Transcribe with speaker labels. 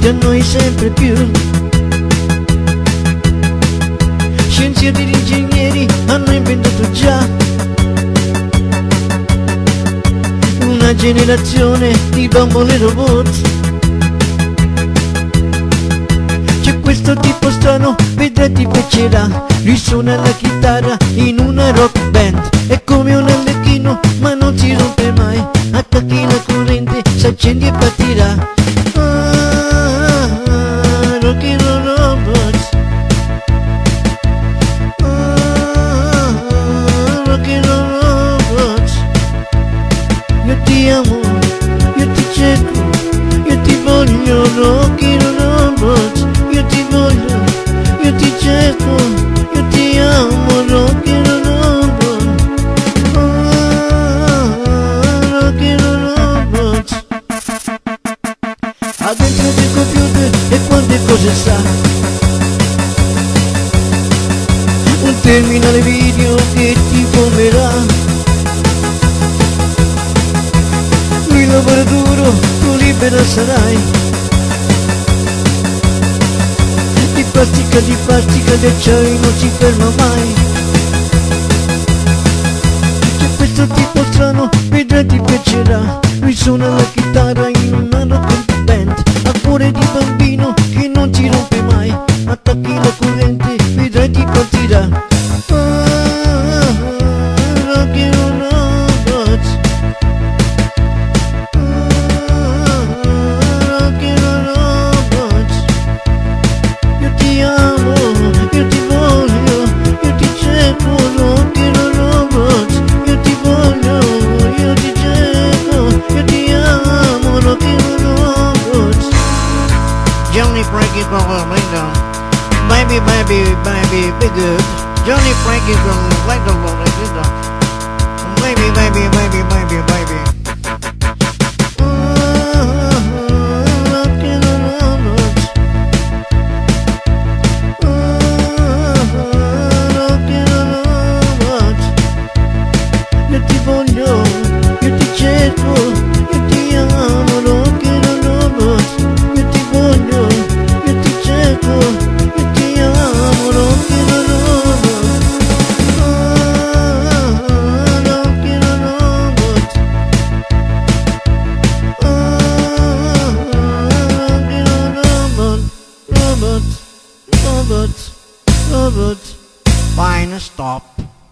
Speaker 1: da noi sempre più. Scienziati ed ingegneri hanno inventato già una generazione di bambole robot. C'è questo tipo strano, vedrai ti piacerà. Lui suona la chitarra in una rock band. È come un arlecchino ma non si rompe mai. Attacchi la corrente, si accende e partirà. Rock and roll robot. Rock and roll robot. Io ti amo, io ti cerco, io ti voglio. Rock and roll robot. Io ti voglio, io ti cerco, io ti amo. Rock and roll robot. Rock and roll robot. Ha dentro del computer e quante cose sa. Un terminale video che ti formerà. Lui lavora duro, tu libera sarai. Di plastica, di acciaio non si ferma mai. C'è questo tipo strano, vedrai ti piacerà. Lui suona la chitarra in una rock band. Ha cuore di bambino che non si rompe mai. Attacchi la corrente, vedrai ti partirà. Rock and roll robot. Rock and roll robot. Io ti amo, io ti voglio, io ti cerco. Rock and roll robot. Io ti voglio, io ti cerco, io ti amo. Rock and roll robot. Johnny Frankie from Lincoln. Baby, baby, baby, be good. Johnny Frankie from Lincoln. Baby, baby, baby, baby, baby. Rock and roll robot. Rock and roll robot. Io ti voglio, io ti cerco, io ti amo. Rock and roll robot. Io ti voglio, io ti cerco, io ti amo. Rock and roll robot. Rock and roll robot. Rock and roll robot. Robot, robot, robot. Fine, stop.